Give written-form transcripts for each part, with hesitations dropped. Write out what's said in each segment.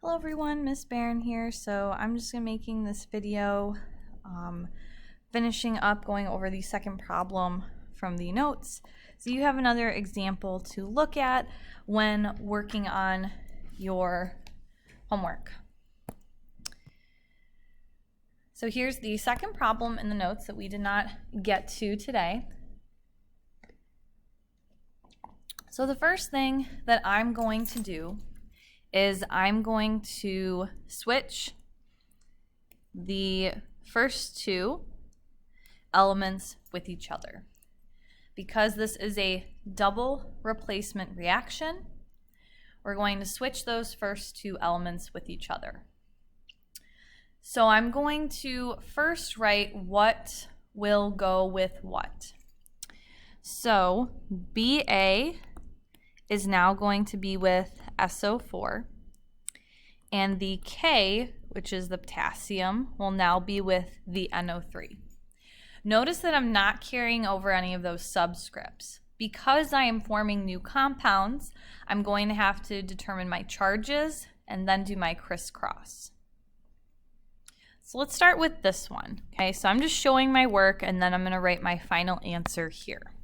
Hello everyone, Miss Barron here. So I'm just making this video finishing up going over the second problem from the notes. So you have another example to look at when working on your homework. So here's the second problem in the notes that we did not get to today. So the first thing that I'm going to do is I'm going to switch the first two elements with each other. Because this is a double replacement reaction, we're going to switch those first two elements with each other. So I'm going to first write what will go with what. So Ba is now going to be with SO4, and the K, which is the potassium, will now be with the NO3. Notice that I'm not carrying over any of those subscripts. Because I am forming new compounds, I'm going to have to determine my charges and then do my crisscross. So let's start with this one. Okay, so I'm just showing my work and then I'm going to write my final answer here.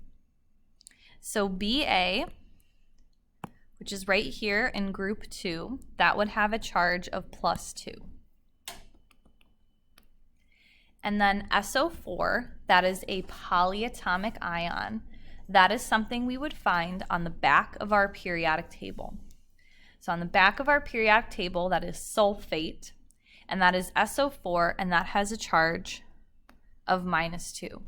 So Ba, which is right here in group 2, that would have a charge of +2. And then SO4, that is a polyatomic ion. That is something we would find on the back of our periodic table. So on the back of our periodic table, that is sulfate, and that is SO4, and that has a charge of -2.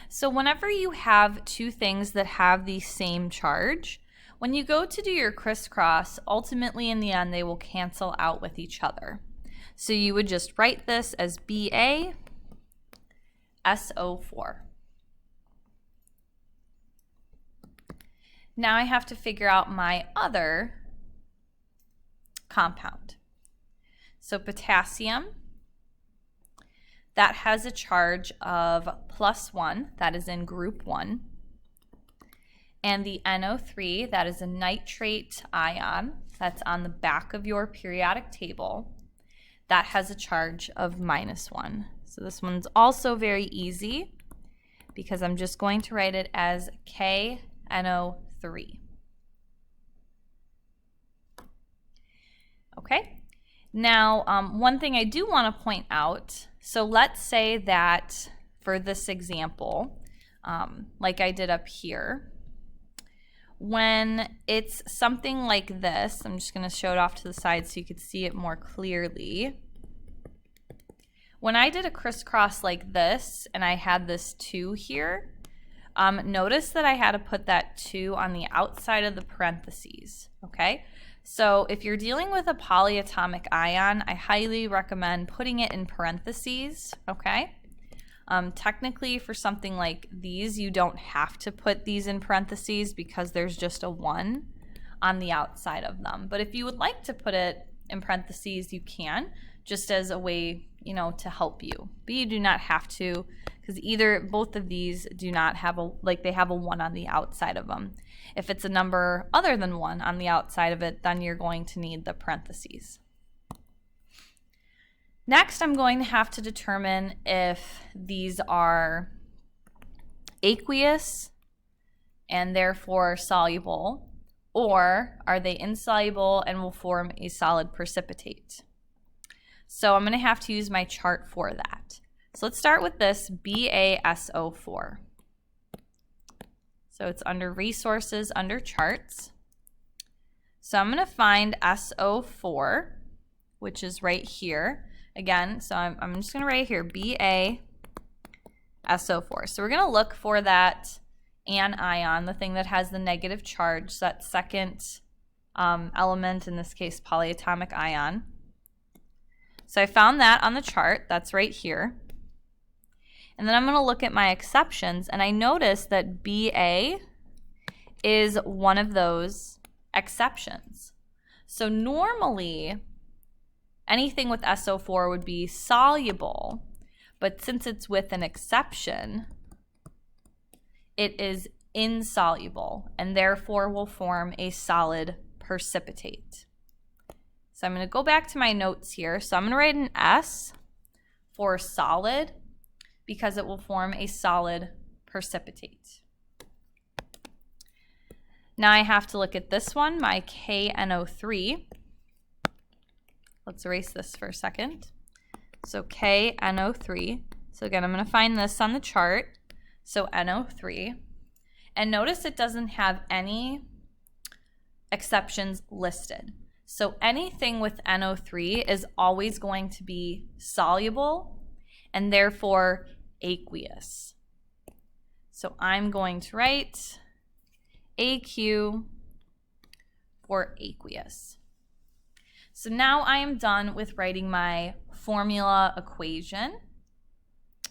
So whenever you have two things that have the same charge, when you go to do your crisscross, ultimately in the end they will cancel out with each other. So you would just write this as Ba SO4. Now I have to figure out my other compound. So potassium, that has a charge of +1, that is in group 1. And the NO3, that is a nitrate ion, that's on the back of your periodic table, that has a charge of -1. So this one's also very easy because I'm just going to write it as KNO3. Okay, now one thing I do want to point out, so let's say that for this example, like I did up here, when it's something like this, I'm just going to show it off to the side so you could see it more clearly. When I did a crisscross like this and I had this 2 here, notice that I had to put that 2 on the outside of the parentheses, okay? So if you're dealing with a polyatomic ion, I highly recommend putting it in parentheses, okay? Technically, for something like these, you don't have to put these in parentheses because there's just a 1 on the outside of them. But if you would like to put it in parentheses, you can, just as a way, you know, to help you. But you do not have to, because both of these do not have they have a 1 on the outside of them. If it's a number other than 1 on the outside of it, then you're going to need the parentheses. Next, I'm going to have to determine if these are aqueous and therefore soluble, or are they insoluble and will form a solid precipitate. So I'm going to have to use my chart for that. So let's start with this BaSO4. So it's under resources, under charts. So I'm going to find SO4, which is right here. Again, so I'm just going to write here BaSO4. So we're going to look for that anion, the thing that has the negative charge, so that second element, in this case polyatomic ion. So I found that on the chart, that's right here. And then I'm going to look at my exceptions, and I notice that Ba is one of those exceptions. So normally, anything with SO4 would be soluble, but since it's with an exception, it is insoluble and therefore will form a solid precipitate. So I'm going to go back to my notes here. So I'm going to write an S for solid because it will form a solid precipitate. Now I have to look at this one, my KNO3. Let's erase this for a second. So KNO3. So again, I'm going to find this on the chart. So NO3. And notice it doesn't have any exceptions listed. So anything with NO3 is always going to be soluble and therefore aqueous. So I'm going to write AQ for aqueous. So now I am done with writing my formula equation.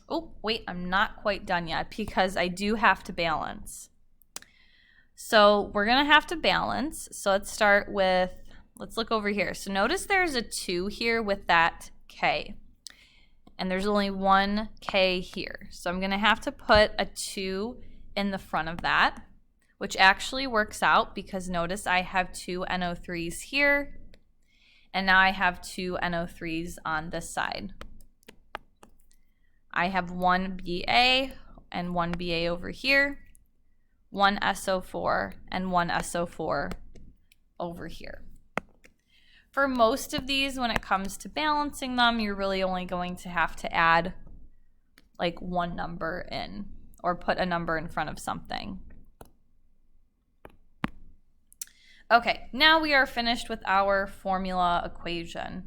Oh, wait, I'm not quite done yet because I do have to balance. So we're going to have to balance. So let's start with, let's look over here. So notice there's a 2 here with that K. And there's only one K here. So I'm going to have to put a 2 in the front of that, which actually works out because notice I have 2 NO3s here. And now I have 2 NO3s on this side. I have one BA and one BA over here, one SO4 and one SO4 over here. For most of these, when it comes to balancing them, you're really only going to have to add like one number in or put a number in front of something. Okay, now we are finished with our formula equation.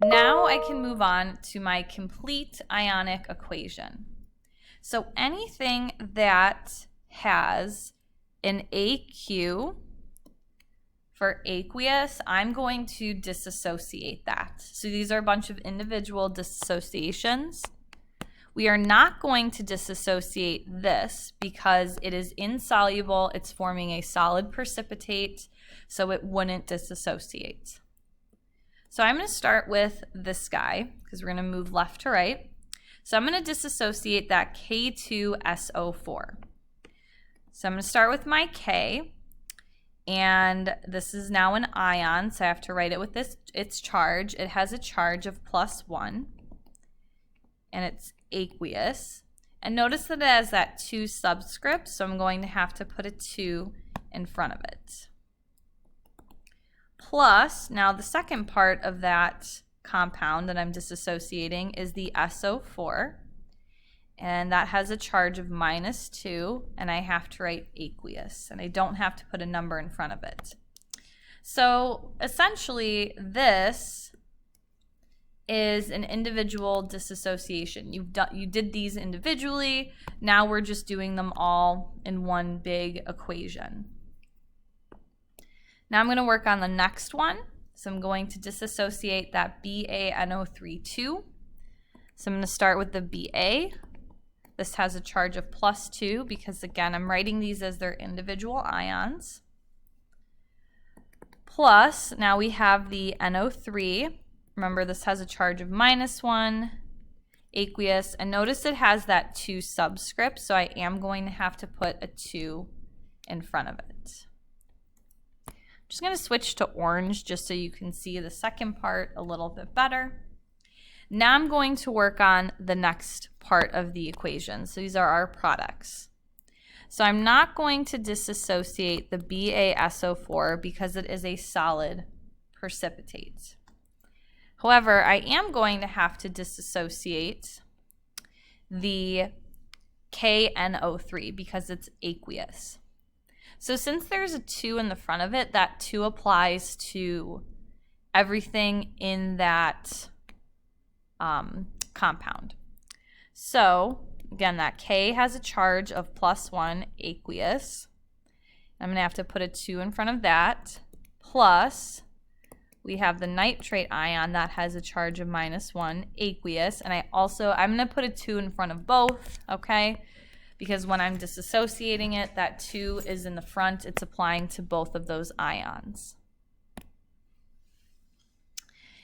Now I can move on to my complete ionic equation. So anything that has an AQ for aqueous, I'm going to disassociate that. So these are a bunch of individual dissociations. We are not going to disassociate this because it is insoluble. It's forming a solid precipitate, so it wouldn't disassociate. So I'm going to start with this guy because we're going to move left to right. So I'm going to disassociate that K2SO4. So I'm going to start with my K, and this is now an ion, so I have to write it with its charge. It has a charge of +1, and it's aqueous. And notice that it has that 2 subscript, so I'm going to have to put a 2 in front of it. Plus, now the second part of that compound that I'm disassociating is the SO4, and that has a charge of -2, and I have to write aqueous, and I don't have to put a number in front of it. So essentially, this is an individual dissociation. You did these individually. Now we're just doing them all in one big equation. Now I'm going to work on the next one. So I'm going to disassociate that BaNO3-2. So I'm going to start with the Ba. This has a charge of +2 because, again, I'm writing these as their individual ions. Plus, now we have the NO3. Remember, this has a charge of -1, aqueous. And notice it has that 2 subscript, so I am going to have to put a 2 in front of it. I'm just going to switch to orange just so you can see the second part a little bit better. Now I'm going to work on the next part of the equation. So these are our products. So I'm not going to disassociate the BaSO4 because it is a solid precipitate. However, I am going to have to disassociate the KNO3 because it's aqueous. So since there's a 2 in the front of it, that 2 applies to everything in that compound. So again, that K has a charge of +1, aqueous. I'm going to have to put a 2 in front of that. Plus, we have the nitrate ion that has a charge of -1, aqueous. And I'm going to put a 2 in front of both, okay? Because when I'm disassociating it, that 2 is in the front. It's applying to both of those ions.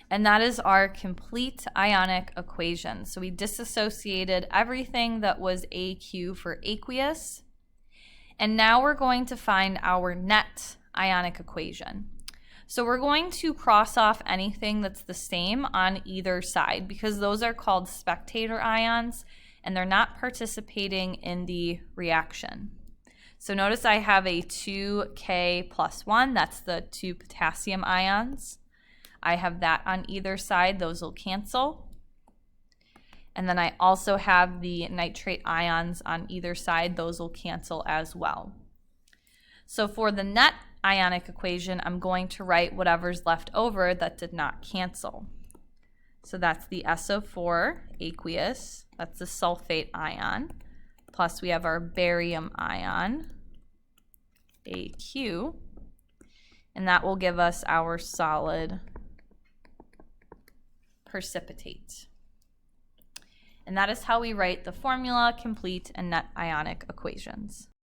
And that is our complete ionic equation. So we disassociated everything that was AQ for aqueous. And now we're going to find our net ionic equation. So we're going to cross off anything that's the same on either side because those are called spectator ions and they're not participating in the reaction. So notice I have a 2K plus 1, that's the 2 potassium ions. I have that on either side, those will cancel. And then I also have the nitrate ions on either side, those will cancel as well. So for the net ionic equation, I'm going to write whatever's left over that did not cancel. So that's the SO4 aqueous, that's the sulfate ion, plus we have our barium ion, AQ, and that will give us our solid precipitate. And that is how we write the formula, complete, and net ionic equations.